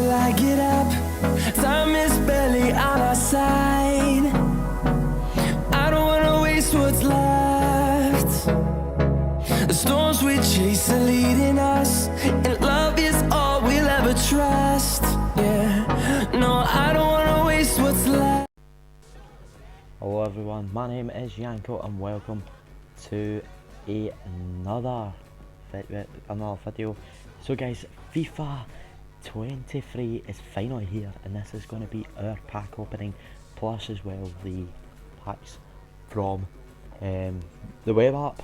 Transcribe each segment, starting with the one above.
till I get up. Time is barely on our side. I don't wanna waste what's left. The storms we chase are leading us, and love is all we'll ever trust. Yeah, no, I don't wanna waste what's left. Hello everyone, my name is Yanko and welcome to another video. So guys, FIFA 23 is finally here, and this is going to be our pack opening, plus as well the packs from the web app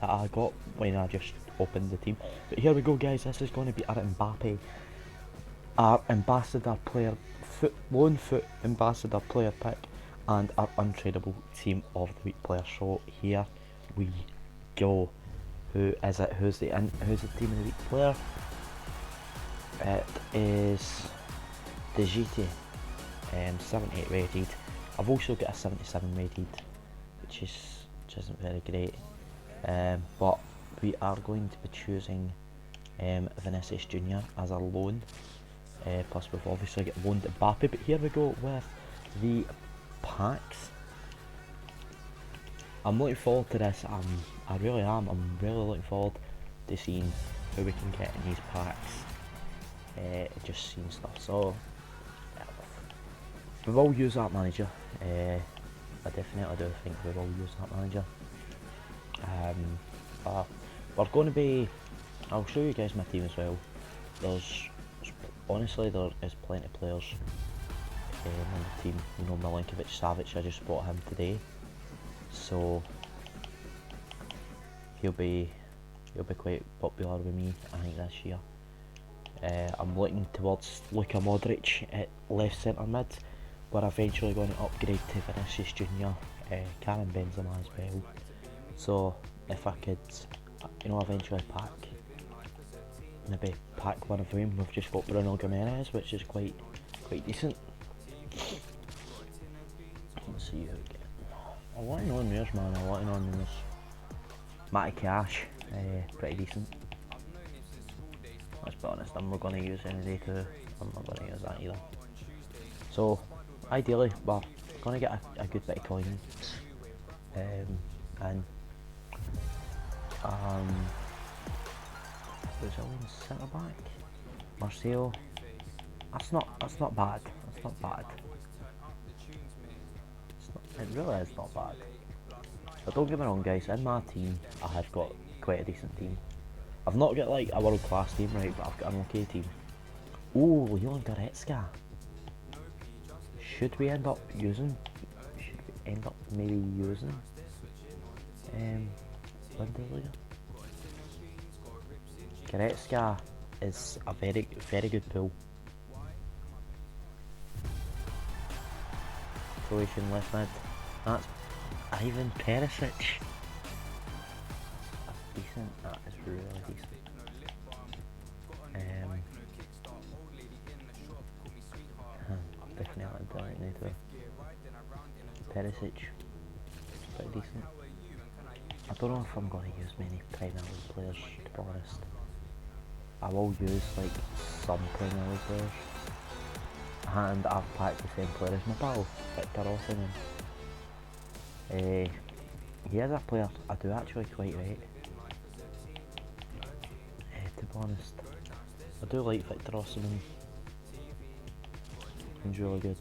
that I got when I just opened the team. But here we go guys, this is going to be our Mbappe, our ambassador player, lone foot ambassador player pick, and our untradeable team of the week player. So here we go. Who is it? Who's the team of the week player? It is the GT, 78 rated. I've also got a 77 rated, which isn't very great. But we are going to be choosing Vinicius Junior as our loan. Plus we've obviously got loaned Mbappe. But here we go with the packs. I'm looking forward to this. I really am. I'm really looking forward to seeing who we can get in these packs. Just seeing stuff. So yeah, we will use that manager. I definitely do think we will use that manager. We're going to be. I'll show you guys my team as well. Honestly, there is plenty of players on the team. You know, Milinkovic Savic, I just bought him today, so he'll be quite popular with me, I think, this year. I'm looking towards Luka Modric at left centre mid. We're eventually going to upgrade to Vinicius Junior, Karim Benzema as well. So if I could, you know, eventually maybe pack one of them. We've just got Bruno Gimenez, which is quite decent. Let's see who we get. A lot of non-rares, man. A lot of non-rares. Matty Cash, pretty decent. Let's be honest, I'm not going to use any day 2. I'm not going to use that either. So, ideally, we're going to get a good bit of coins. And Brazilian centre back, Marcelo. That's not bad. That's not bad. It really is not bad. But don't get me wrong, guys. In my team, I have got quite a decent team. I've not got like a world class team, right? But I've got an okay team. Oh, Leon Goretzka. Should we end up maybe using Bundesliga? Goretzka is a very good pull. Croatian left mid. That's Ivan Perisic. That's decent. That is really decent. Definitely don't need to. Perisic, pretty decent. I don't know if I'm going to use many Premier League players, to be honest. I will use like some Premier League players. And I've packed the same player as my pal, Victor Osimhen. He is a player I do actually quite rate. To be honest, I do like Victor Osimhen. He's really good.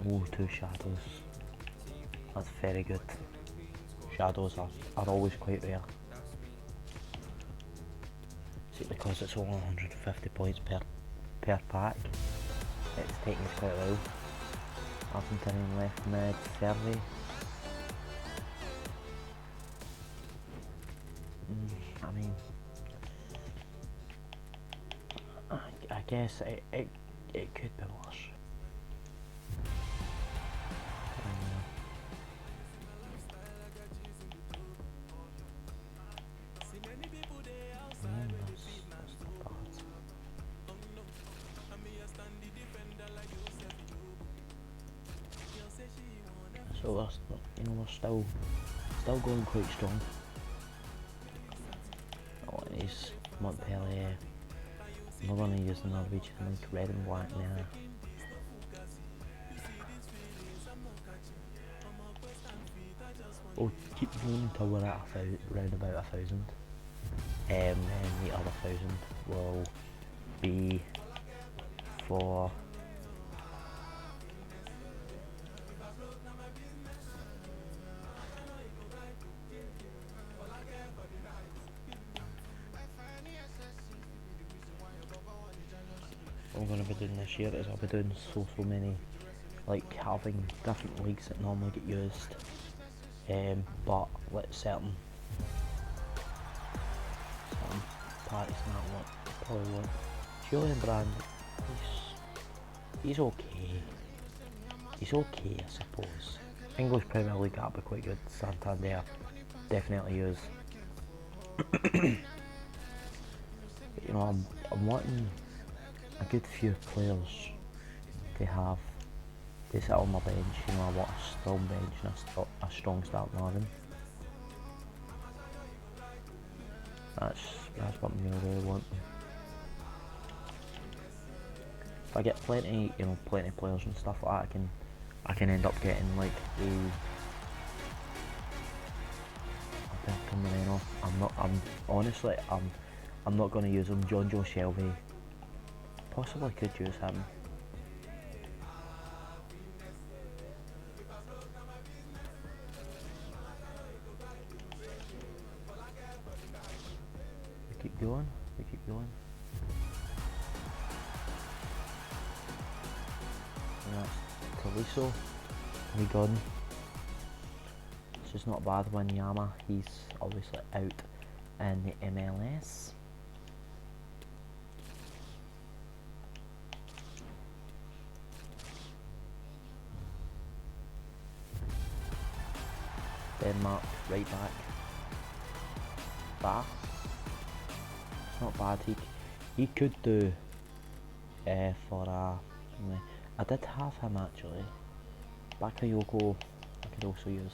Oh, 2 shadows. That's very good. Shadows are always quite rare. See, because it's only 150 points per pack, it's taking us quite a while. Argentinian left mid, Servi. I mean, I guess it could be worse. so we're still going quite strong. Oh, and he's Montpellier. I'm not going to use the Norwegian like red and black now. We'll keep going until we're at round about 1,000. Then the other 1,000 will be for what I'm going to be doing this year is I'll be doing so many, like having different leagues that normally get used, but let certain parties not probably won't. Julian Brand, he's okay. He's okay, I suppose. English Premier League that'd be quite good. Santander, definitely use. But, you know, I'm wanting a good few players to have to sit on my bench. You know, I want a strong bench and a strong starting 11. That's what I'm really wanting. If I get plenty of players and stuff like that, I can end up getting like a Bertrand Moreno. I'm not going to use him. John Joe Shelby, possibly could use him. We keep going. And that's Tolisso, Wigan. It's just not bad. Wanyama, he's obviously out in the MLS. Denmark, right back. Bath. It's not bad. He could do for a. I did have him actually. Bakayoko I could also use.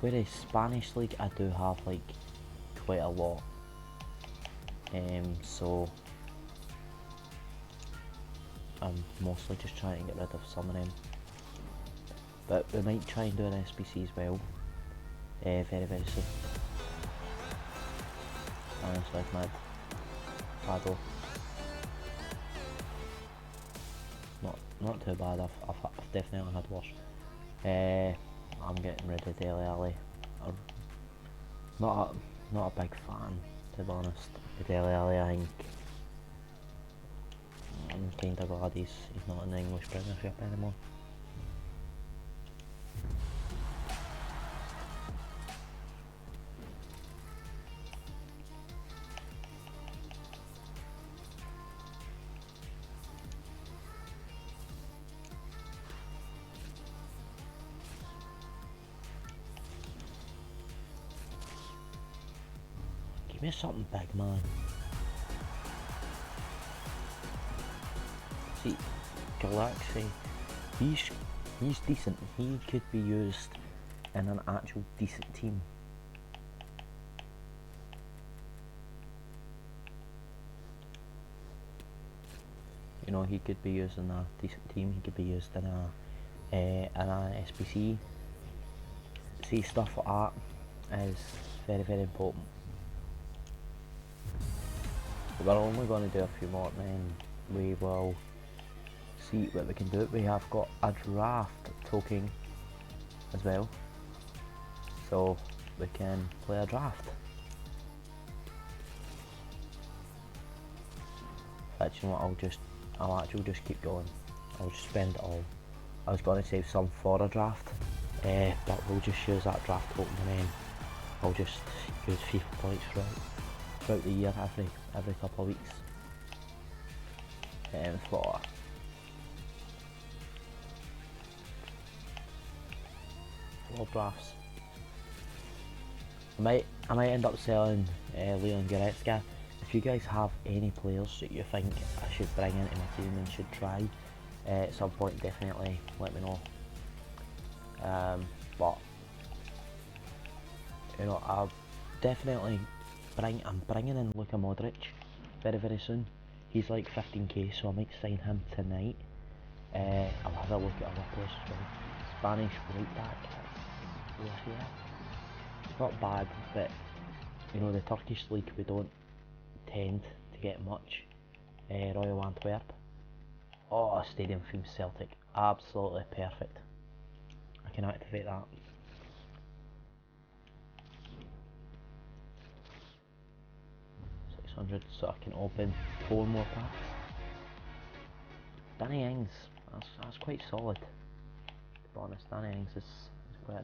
Whereas Spanish league I do have like quite a lot. So I'm mostly just trying to get rid of some of them. But we might try and do an SBC as well. Very soon. Honestly, it's mad. Bado. Not too bad. I've definitely had worse. I'm getting rid of Dele Alli. I'm not a big fan, to be honest. With Dele Alli, I think I'm kind of glad he's not in the English Premiership anymore. Give me something big, man. See, Galaxy, he's decent. He could be used in an actual decent team. You know, he could be used in a decent team. He could be used in an SBC. See, stuff like that is very important. We're only going to do a few more, and then we will see what we can do. We have got a draft token as well, so we can play a draft. Actually, what I'll actually just keep going. I'll just spend it all. I was going to save some for a draft, but we'll just use that draft token, and then I'll just use FIFA points throughout the year, every couple of weeks. World drafts. I might end up selling Leon Goretzka. If you guys have any players that you think I should bring into my team and should try at some point, definitely let me know. But you know, I'm bringing in Luka Modric very soon. He's like 15k, so I might sign him tonight. I'll have a look at other players as well. Spanish right back, yeah. It's not bad, but you know, the Turkish league, we don't tend to get much. Royal Antwerp. Oh, stadium theme Celtic, absolutely perfect. I can activate that. 600, so I can open 4 more packs. Danny Ings, that's quite solid. To be honest, Danny Ings is quite a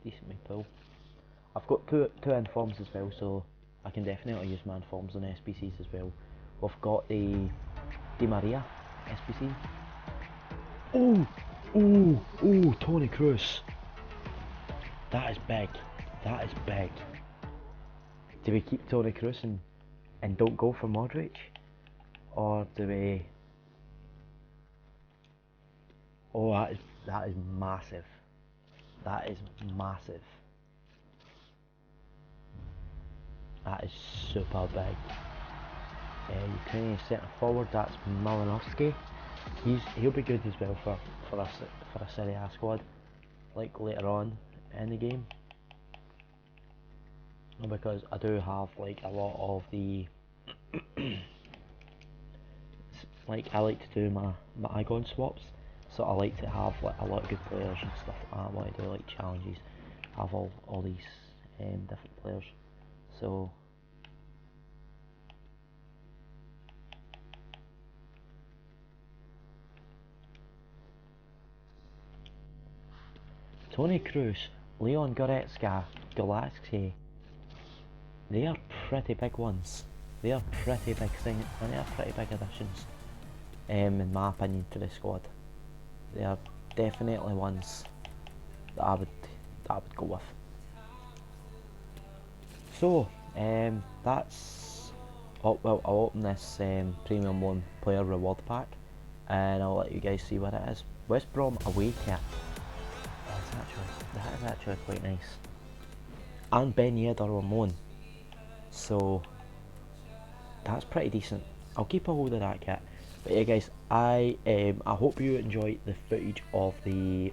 decent me pull. I've got two informs as well, so I can definitely use my informs on SBCs as well. We've got the Di Maria SBC. Oh, Toni Kroos. That is big. That is big. Do we keep Toni Kroos and don't go for Modric? Or do we... Oh, that is massive. That is massive. That is super big. Ukrainian centre forward, that's Malinovsky. He'll be good as well for a Serie A squad, like later on in the game. Because I do have like a lot of the like I like to do my icon swaps, so I like to have like a lot of good players and stuff like that. I want to do like challenges, have all these different players. So Toni Kroos, Leon Goretzka, Golaski, they are pretty big ones. They are pretty big things, and they are pretty big additions, in my opinion, to the squad. They are definitely ones that I would go with. So, that's... Oh, well, I'll open this Premium 1 Player Reward Pack, and I'll let you guys see what it is. West Brom away kit. That is actually quite nice. And Ben Yedder on loan. So, that's pretty decent. I'll keep a hold of that kit. But yeah guys, I hope you enjoyed the footage of the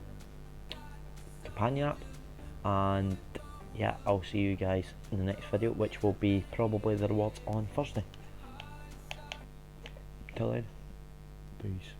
companion app, and yeah, I'll see you guys in the next video, which will be probably the rewards on Thursday. Till then, peace.